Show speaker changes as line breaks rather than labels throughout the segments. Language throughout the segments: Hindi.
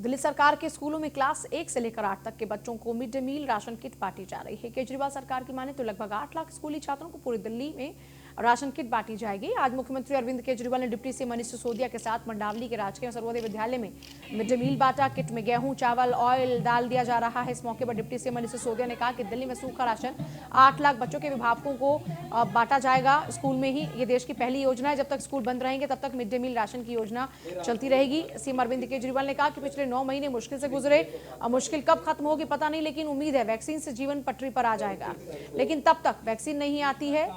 दिल्ली सरकार के स्कूलों में क्लास 1 से लेकर 8 तक के बच्चों को mid day meal ration kit बांटी जा रही है। केजरीवाल सरकार की माने तो लगभग 8 लाख स्कूली छात्रों को पूरी दिल्ली में राशन किट बांटी जाएगी। आज मुख्यमंत्री अरविंद केजरीवाल ने डिप्टी सीएम मनीष सिसोदिया के साथ मंडावली के राजकीय सर्वोदय विद्यालय में मिड डे मील बांटा। किट में गेहूं, चावल, ऑयल, दाल दिया जा रहा है। इस मौके पर डिप्टी सीएम मनीष सिसोदिया ने कहा कि दिल्ली में सूखा राशन 8 लाख बच्चों के अभिभावकों को बांटा जाएगा स्कूल में ही। ये देश की पहली योजना है। जब तक स्कूल बंद रहेंगे तब तक मिड डे मील राशन की योजना चलती रहेगी। सीएम अरविंद केजरीवाल ने कहा कि पिछले 9 महीने मुश्किल से गुजरे। मुश्किल कब खत्म होगी पता नहीं, लेकिन उम्मीद है वैक्सीन से जीवन पटरी पर आ जाएगा। लेकिन तब तक वैक्सीन नहीं आती है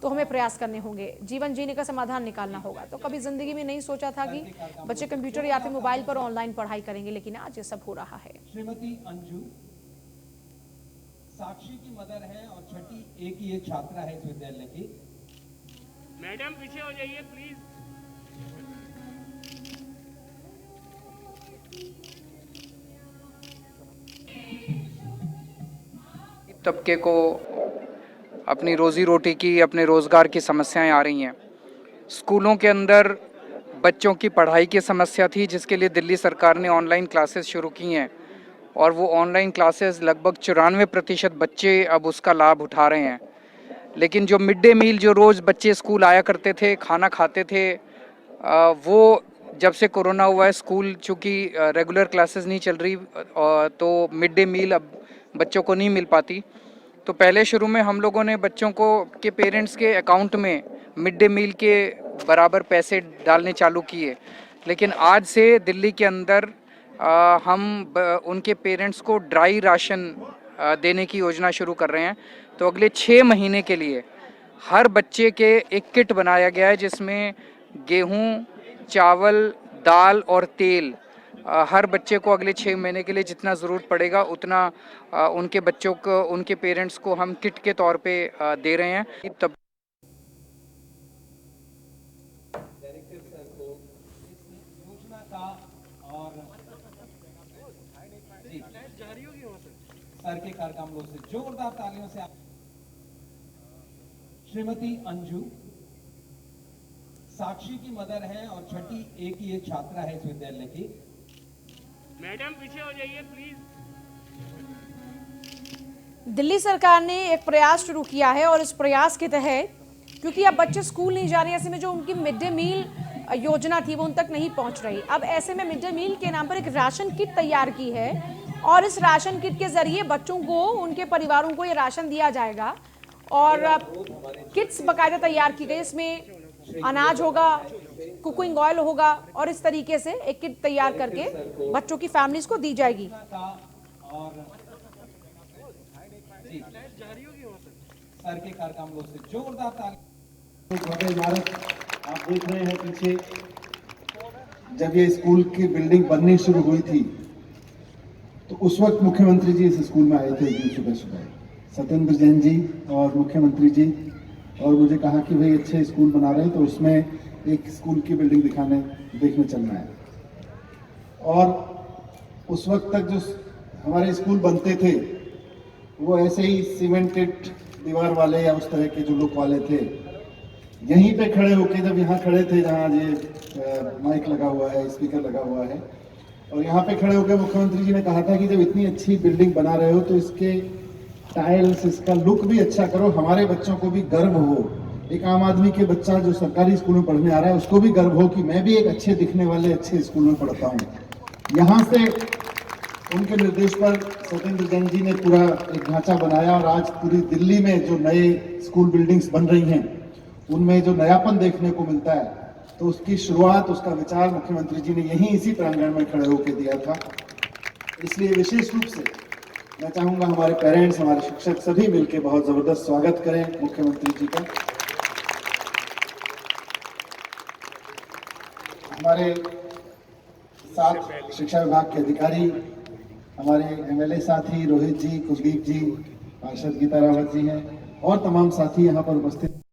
तो हमें प्रयास करने होंगे, जीवन जीने का समाधान निकालना होगा। तो कभी जिंदगी में नहीं सोचा था कि बच्चे कंप्यूटर या फिर मोबाइल पर ऑनलाइन पढ़ाई करेंगे, लेकिन आज ये सब हो रहा है।
श्रीमती अंजू साक्षी की मदर है और छठी ए की ये छात्रा है इस विद्यालय की।
मैडम पीछे हो जाइए प्लीज।
तबके को अपनी रोजी रोटी की, अपने रोज़गार की समस्याएं आ रही हैं। स्कूलों के अंदर बच्चों की पढ़ाई की समस्या थी, जिसके लिए दिल्ली सरकार ने ऑनलाइन क्लासेस शुरू की हैं और वो ऑनलाइन क्लासेस लगभग 94% बच्चे अब उसका लाभ उठा रहे हैं। लेकिन जो मिड डे मील जो रोज़ बच्चे स्कूल आया करते थे, खाना खाते थे, वो जब से कोरोना हुआ है, स्कूल चूँकि रेगुलर क्लासेस नहीं चल रही तो मिड डे मील अब बच्चों को नहीं मिल पाती। तो पहले शुरू में हम लोगों ने बच्चों को के पेरेंट्स के अकाउंट में मिड डे मील के बराबर पैसे डालने चालू किए। लेकिन आज से दिल्ली के अंदर हम उनके पेरेंट्स को ड्राई राशन देने की योजना शुरू कर रहे हैं। तो अगले 6 महीने के लिए हर बच्चे के एक किट बनाया गया है, जिसमें गेहूं, चावल, दाल और तेल हर बच्चे को अगले 6 महीने के लिए जितना ज़रूरत पड़ेगा उतना उनके बच्चों को, उनके पेरेंट्स को हम किट के तौर पे दे रहे हैं। तब
डायरेक्टर सर को इस योजना का और जी सर के कार्यक्रमों से जोरदार तालियों से श्रीमती अंजू साक्षी की मदर है और छठी ए की ये छात्रा है इस विद्यालय की।
मैडम पीछे हो जाइए प्लीज।
दिल्ली सरकार ने एक प्रयास शुरू किया है और इस प्रयास के तहत, क्योंकि अब बच्चे स्कूल नहीं जा रहे, ऐसे में जो उनकी मिड डे मील योजना थी वो उन तक नहीं पहुंच रही। अब ऐसे में मिड डे मील के नाम पर एक राशन किट तैयार की है और इस राशन किट के जरिए बच्चों को, उनके परिवारों को ये राशन दिया जाएगा। और किट्स बाकायदा तैयार की गई, इसमें अनाज होगा, कुकिंग ऑयल होगा और इस तरीके से एक किट तैयार करके बच्चों की फैमिलीज को दी जाएगी।
सर के कार्यक्रमों से जोरदार
ताली। इमारत आप देख रहे हैं पीछे, जब ये स्कूल की बिल्डिंग बननी शुरू हुई थी तो उस वक्त मुख्यमंत्री जी इस स्कूल में आए थे एक दिन सुबह सुबह, सत्येंद्र जैन जी और मुख्यमंत्री जी, और मुझे कहा कि भाई अच्छे स्कूल बना रहे हैं तो उसमें एक स्कूल की बिल्डिंग देखने चलना है। और उस वक्त तक जो हमारे स्कूल बनते थे वो ऐसे ही सीमेंटेड दीवार वाले या उस तरह के जो लुक वाले थे। यहीं पे खड़े होके, जब यहाँ खड़े थे जहाँ ये माइक लगा हुआ है, स्पीकर लगा हुआ है, और यहाँ पे खड़े होकर मुख्यमंत्री जी ने कहा था कि जब इतनी अच्छी बिल्डिंग बना रहे हो तो इसके टाइल्स, इसका लुक भी अच्छा करो, हमारे बच्चों को भी गर्व हो। एक आम आदमी के बच्चा जो सरकारी स्कूल में पढ़ने आ रहा है उसको भी गर्व हो कि मैं भी एक अच्छे दिखने वाले अच्छे स्कूल में पढ़ता हूँ। यहाँ से उनके निर्देश पर सत्येंद्र जैन जी ने पूरा एक ढांचा बनाया और आज पूरी दिल्ली में जो नए स्कूल बिल्डिंग्स बन रही हैं उनमें जो नयापन देखने को मिलता है, तो उसकी शुरुआत, उसका विचार मुख्यमंत्री जी ने यहीं इसी प्रांगण में खड़े होकर दिया था। इसलिए विशेष रूप से मैं चाहूंगा हमारे पेरेंट्स, हमारे शिक्षक सभी मिलकर बहुत जबरदस्त स्वागत करें मुख्यमंत्री जी का। हमारे साथ शिक्षा विभाग के अधिकारी, हमारे एमएलए साथी रोहित जी, कुलदीप जी, पार्षद गीता रावत जी हैं और तमाम साथी यहाँ पर उपस्थित।